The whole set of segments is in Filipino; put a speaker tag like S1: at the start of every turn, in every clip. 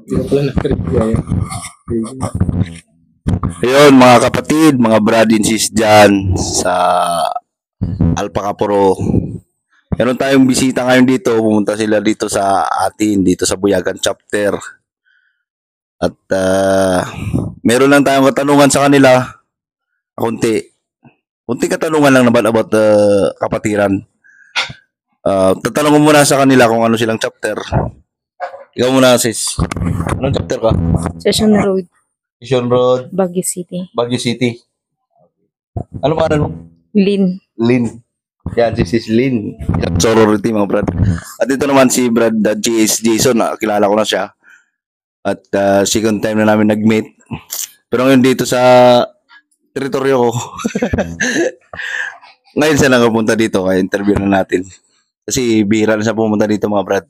S1: Hindi ko pala na-review yan.
S2: Ayun, mga kapatid, mga brad and sis dyan sa Alpaca Puro. Meron tayong bisita ngayon dito. Pumunta sila dito sa atin, dito sa Buyagan Chapter. At meron lang tayong katanungan sa kanila. Kunti katanungan lang naman about kapatiran. Tatanong ko muna sa kanila kung ano silang chapter. Ikaw muna, sis. Anong chapter ka?
S3: Session Road,
S2: Vision Road,
S3: Baguio City.
S2: Baguio City. Ano pa mo?
S3: Lin.
S2: Lin. Yan, this is Lin. Sorority, mga brad. At ito naman si Brad J.S. Jason. Kilala ko na siya. At second time na namin nag-meet. Pero ngayon dito sa teritoryo ko. Ngayon siya nakapunta dito. Kaya interview na natin. Kasi bihira na siya pumunta dito, mga brad.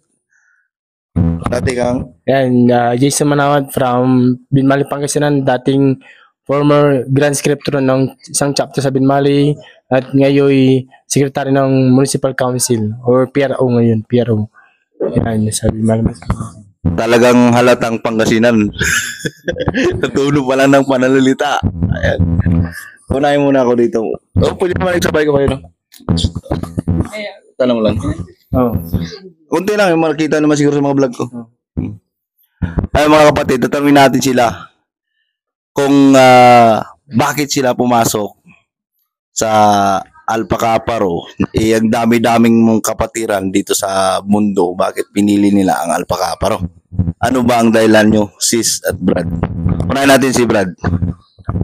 S2: Dati kang?
S1: Yan, Jason Manawat from Binmali, Pangasinan, dating former Grand Scriptor ng isang chapter sa Binmali at ngayon secretary ng Municipal Council or PRO ngayon, PRO. Yan, sa Binmali.
S2: Talagang halatang Pangasinan. Natulo pa lang ng pananalita. Ayan. Unahin muna ako dito. Pwede naman nagsabay ko kayo, no? Tanong lang.
S1: Oh.
S2: Kunti lang, yung makikita naman siguro sa mga vlog ko. Ay, mga kapatid, tatanungin natin sila kung bakit sila pumasok sa Alpaca Puro. Ang dami-daming mong kapatiran dito sa mundo. Bakit pinili nila ang Alpaca Puro? Ano ba ang dahilan nyo, sis at Brad? Unahin natin si Brad.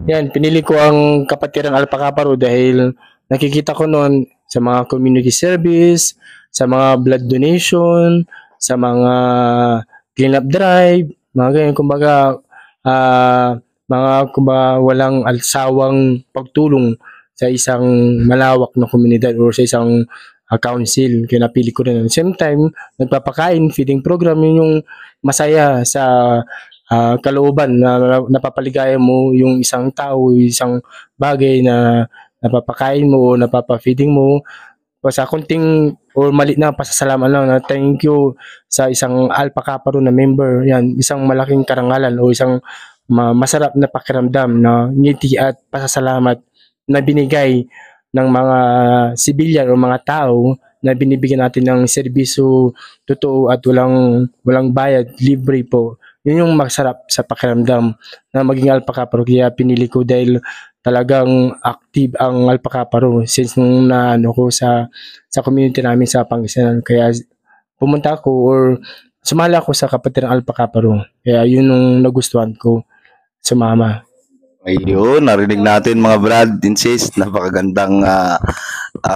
S1: Yan, pinili ko ang kapatirang Alpaca Puro dahil nakikita ko noon sa mga community service, sa mga blood donation, sa mga cleanup drive, mga ganyan, kumbaga, walang alsawang pagtulong sa isang malawak na komunidad or sa isang council. Kaya napili ko rin. At the same time, nagpapakain, feeding program, yun yung masaya sa kalooban na napapaligaya mo yung isang tao, isang bagay na napapakain mo o napapa-feeding mo. Sa kunting or mali na pasasalamat lang na thank you sa isang Alpaca Puro na member. Yan, isang malaking karangalan o isang masarap na pakiramdam na ngiti at pasasalamat na binigay ng mga sibilyan o mga tao na binibigyan natin ng serbisyo totoo at walang bayad, libre po. Yun yung masarap sa pakiramdam na maging Alpaca Puro. Kaya pinili ko dahil talagang active ang Alpaca Puro since nung naano ko sa community namin sa Pangasinan. Kaya pumunta ako or sumali ako sa kapatid ng Alpaca Puro. Kaya yun yung nagustuhan ko, sumama.
S2: Ayun, narinig natin mga Brad and sis. Napakagandang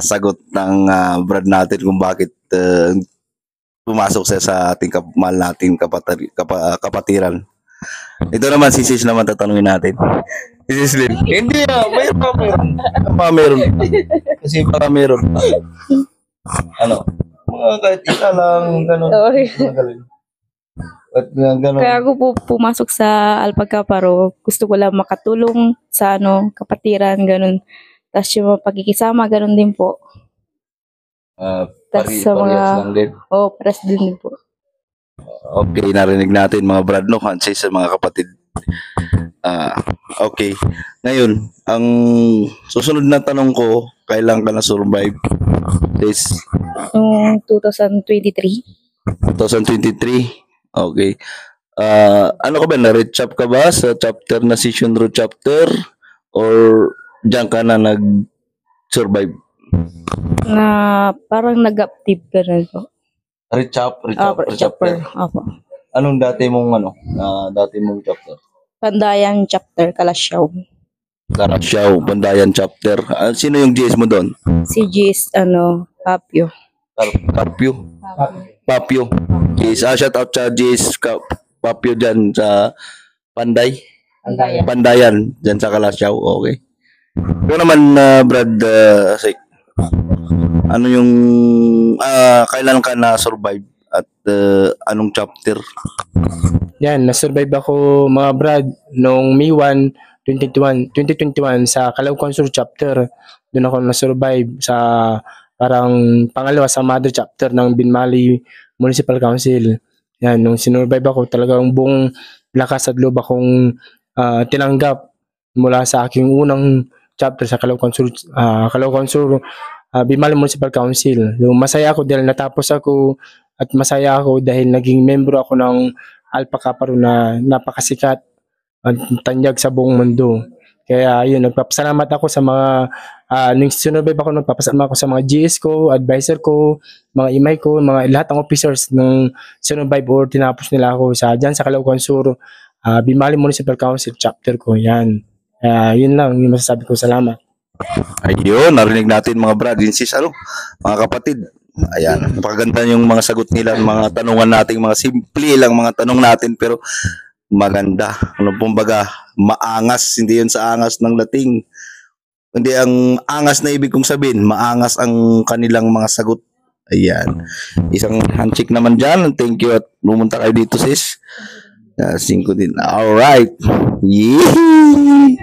S2: sagot ng Brad natin kung bakit pumasok siya sa ating mahal nating kapatiran. Ito naman si sis naman tatanungin natin. Sis Lynn. Hindi meron. Kasi baka meron. Ano? Mga kahit isa lang, gano'n. At gano'n.
S3: Kaya ako po pumasok sa Alpaca Puro. Gusto ko lang makatulong sa kapatiran, ganun. Tapos yung pagkikisama, ganun din po. Tapos sa
S2: Parehas lang din.
S3: pares din po.
S2: Okay, narinig natin mga Brad, no? Hansis sa mga kapatid. Okay. Ngayon, ang susunod na tanong ko, kailan ka na-survive? This
S3: Noong 2023.
S2: 2023? Okay. Ano ka ba? Na-recap ka ba sa chapter na Session Road chapter? Or diyan ka na nag-survive?
S3: Na parang nag-active ka rin po.
S2: Recap
S3: Chapter.
S2: chapter.
S3: Opo.
S2: Anong dati mong chapter?
S3: Pandayan chapter, Kalasyaw.
S2: Kalasyaw, Pandayan chapter. Sino yung GS mo doon?
S3: Si Gis, Papio.
S2: Papio. Yes, shout out sa GS Papio dyan sa Pandayan dyan sa Kalasyaw. Okay. Ikaw naman, Brad, ano yung kailan ka na-survive at anong chapter?
S1: Yan, na-survive ako mga Brad noong May 1, 2021 sa Calao Consort chapter. Doon ako na-survive sa parang pangalawa sa mother chapter ng Binmali Municipal Council. Yan, nung sinurvive ako, talagang buong lakas at loob akong tinanggap mula sa aking unang chapter sa Caloocan Sur Bimal Municipal Council. So, masaya ako dahil natapos ako at masaya ako dahil naging membro ako ng Alpha Kappa Rho na napakasikat at tanyag sa buong mundo. Kaya yun, nagpapasalamat ako sa mga nung sinurvive ako, nagpapasalamat ako sa mga GS ko, advisor ko, mga imay ko, mga lahat ng officers ng sinurvive or tinapos nila ako dyan sa Caloocan Sur Bimali Municipal Council chapter ko. Yan. Yun lang yung masasabi ko. Salamat.
S2: Ayun, narinig natin mga brad and sis, mga kapatid. Ayan, napakaganda yung mga sagot nila, mga tanungan natin, mga simple lang mga tanong natin, pero maganda. Kumbaga, maangas, hindi yun sa angas ng lating. Hindi ang angas na ibig kong sabihin, maangas ang kanilang mga sagot. Ayan. Isang handshake naman dyan. Thank you at pumunta kayo dito, sis. 5 din. Alright. Yee!